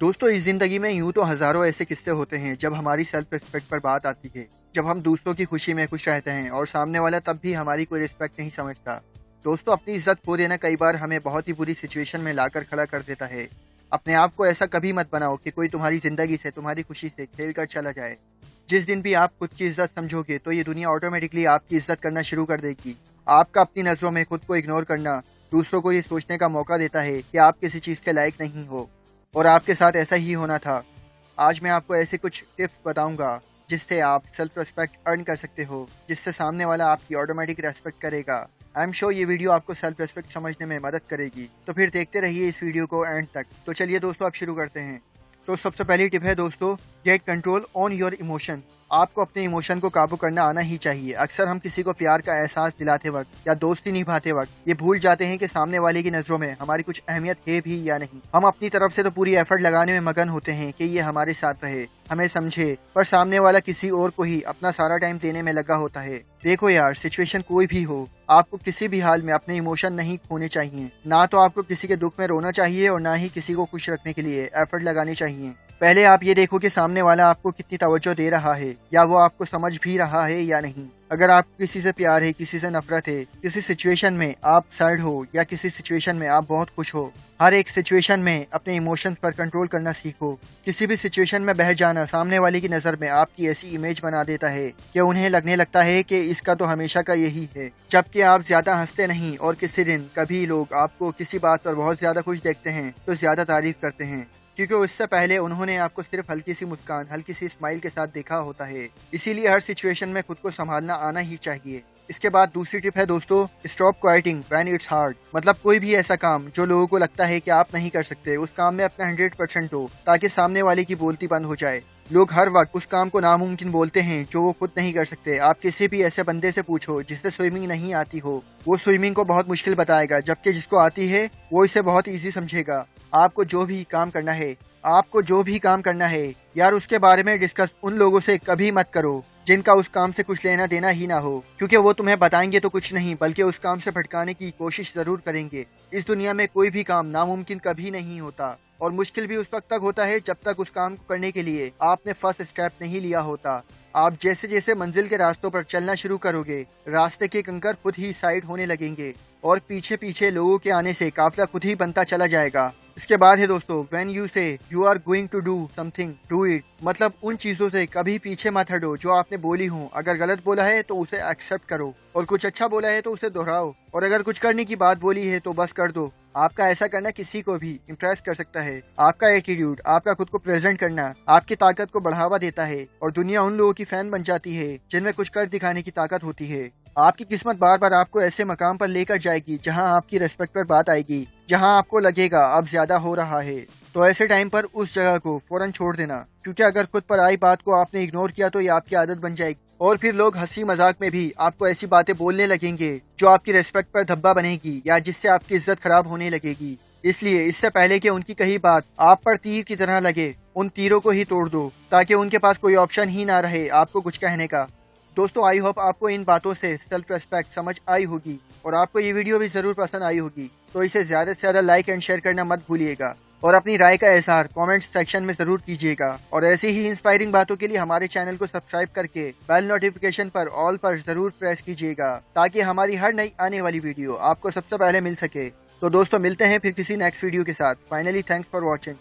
दोस्तों, इस जिंदगी में यूं तो हजारों ऐसे किस्से होते हैं जब हमारी सेल्फ रिस्पेक्ट पर बात आती है। जब हम दूसरों की खुशी में खुश रहते हैं और सामने वाला तब भी हमारी कोई रिस्पेक्ट नहीं समझता। दोस्तों, अपनी इज्जत खो देना कई बार हमें बहुत ही बुरी सिचुएशन में लाकर खड़ा कर देता है। अपने आप को ऐसा कभी मत बनाओ कि कोई तुम्हारी जिंदगी से, तुम्हारी खुशी से खेल कर चला जाए। जिस दिन भी आप खुद की इज्जत समझोगे तो ये दुनिया ऑटोमेटिकली आपकी इज्जत करना शुरू कर देगी। आपका अपनी नजरों में खुद को इग्नोर करना दूसरों को ये सोचने का मौका देता है कि आप किसी चीज के लायक नहीं हो, और आपके साथ ऐसा ही होना था। आज मैं आपको ऐसे कुछ टिप्स बताऊंगा जिससे आप सेल्फ रिस्पेक्ट अर्न कर सकते हो, जिससे सामने वाला आपकी ऑटोमेटिक रेस्पेक्ट करेगा। आई एम श्योर ये वीडियो आपको सेल्फ रिस्पेक्ट समझने में मदद करेगी, तो फिर देखते रहिए इस वीडियो को एंड तक। तो चलिए दोस्तों, अब शुरू करते हैं। तो सबसे पहली टिप है दोस्तों, gate control on your emotion. आपको अपने इमोशन को काबू करना आना ही चाहिए। अक्सर हम किसी को प्यार का एहसास दिलाते वक्त या दोस्ती निभाते वक्त ये भूल जाते हैं कि सामने वाले की नजरों में हमारी कुछ अहमियत है भी या नहीं। हम अपनी तरफ से तो पूरी एफर्ट लगाने में मगन होते हैं कि ये हमारे साथ रहे, हमें समझे, पर सामने वाला किसी और को ही अपना सारा टाइम देने में लगा होता है। देखो यार, सिचुएशन कोई भी हो, आपको किसी भी हाल में अपने इमोशन नहीं खोने चाहिए। ना तो आपको किसी के दुख में रोना चाहिए और ना ही किसी को खुश रखने के लिए एफर्ट लगाने चाहिए। पहले आप ये देखो कि सामने वाला आपको कितनी तवज्जो दे रहा है, या वो आपको समझ भी रहा है या नहीं। अगर आपको किसी से प्यार है, किसी से नफरत है, किसी सिचुएशन में आप सैड हो या किसी सिचुएशन में आप बहुत खुश हो, हर एक सिचुएशन में अपने इमोशंस पर कंट्रोल करना सीखो। किसी भी सिचुएशन में बह जाना सामने वाले की नज़र में आपकी ऐसी इमेज बना देता है कि उन्हें लगने लगता है कि इसका तो हमेशा का यही है, जबकि आप ज्यादा हंसते नहीं। और किसी दिन कभी लोग आपको किसी बात पर बहुत ज्यादा खुश देखते हैं तो ज्यादा तारीफ करते हैं, क्योंकि उससे पहले उन्होंने आपको सिर्फ हल्की सी मुस्कान, हल्की सी स्माइल के साथ देखा होता है। इसीलिए हर सिचुएशन में खुद को संभालना आना ही चाहिए। इसके बाद दूसरी टिप है दोस्तों, स्टॉप क्वाइटिंग व्हेन इट्स हार्ड। मतलब कोई भी ऐसा काम जो लोगों को लगता है कि आप नहीं कर सकते, उस काम में अपना 100% दो, ताकि सामने वाले की बोलती बंद हो जाए। लोग हर वक्त उस काम को नामुमकिन बोलते हैं जो वो खुद नहीं कर सकते। आप किसी भी ऐसे बंदे से पूछो जिससे स्विमिंग नहीं आती हो, वो स्विमिंग को बहुत मुश्किल बताएगा, जबकि जिसको आती है वो इसे बहुत ईजी समझेगा। आपको जो भी काम करना है यार, उसके बारे में डिस्कस उन लोगों से कभी मत करो जिनका उस काम से कुछ लेना देना ही ना हो, क्योंकि वो तुम्हें बताएंगे तो कुछ नहीं बल्कि उस काम से भटकाने की कोशिश जरूर करेंगे। इस दुनिया में कोई भी काम नामुमकिन कभी नहीं होता, और मुश्किल भी उस वक्त तक होता है जब तक उस काम को करने के लिए आपने फर्स्ट स्टेप नहीं लिया होता। आप जैसे जैसे मंजिल के रास्तों पर चलना शुरू करोगे, रास्ते के कंकर खुद ही साइड होने लगेंगे और पीछे पीछे लोगों के आने से काफिला खुद ही बनता चला जाएगा। इसके बाद है दोस्तों, when you say you are going to do something, do it. मतलब उन चीजों से कभी पीछे मत हटो जो आपने बोली हो। अगर गलत बोला है तो उसे एक्सेप्ट करो, और कुछ अच्छा बोला है तो उसे दोहराओ, और अगर कुछ करने की बात बोली है तो बस कर दो। आपका ऐसा करना किसी को भी इम्प्रेस कर सकता है। आपका एटीट्यूड, आपका खुद को प्रेजेंट करना आपकी ताकत को बढ़ावा देता है, और दुनिया उन लोगों की फैन बन जाती है जिनमें कुछ कर दिखाने की ताकत होती है। आपकी किस्मत बार बार आपको ऐसे मकाम पर लेकर जाएगी जहां आपकी रिस्पेक्ट पर बात आएगी, जहां आपको लगेगा अब ज्यादा हो रहा है। तो ऐसे टाइम पर उस जगह को फौरन छोड़ देना, क्योंकि अगर खुद पर आई बात को आपने इग्नोर किया तो ये आपकी आदत बन जाएगी, और फिर लोग हंसी मजाक में भी आपको ऐसी बातें बोलने लगेंगे जो आपकी रिस्पेक्ट पर धब्बा बनेगी, या जिससे आपकी इज्जत खराब होने लगेगी। इसलिए इससे पहले कि उनकी कही बात आप पर तीर की तरह लगे, उन तीरों को ही तोड़ दो, ताकि उनके पास कोई ऑप्शन ही ना रहे आपको कुछ कहने का। दोस्तों, आई होप आपको इन बातों से सेल्फ रिस्पेक्ट समझ आई होगी, और आपको ये वीडियो भी जरूर पसंद आई होगी। तो इसे ज्यादा से ज्यादा लाइक एंड शेयर करना मत भूलिएगा, और अपनी राय का इज़हार कमेंट सेक्शन में जरूर कीजिएगा। और ऐसी ही इंस्पायरिंग बातों के लिए हमारे चैनल को सब्सक्राइब करके बेल नोटिफिकेशन पर ऑल पर जरूर प्रेस कीजिएगा, ताकि हमारी हर नई आने वाली वीडियो आपको सबसे पहले मिल सके। तो दोस्तों, मिलते हैं फिर किसी नेक्स्ट वीडियो के साथ। Finally thanks for watching.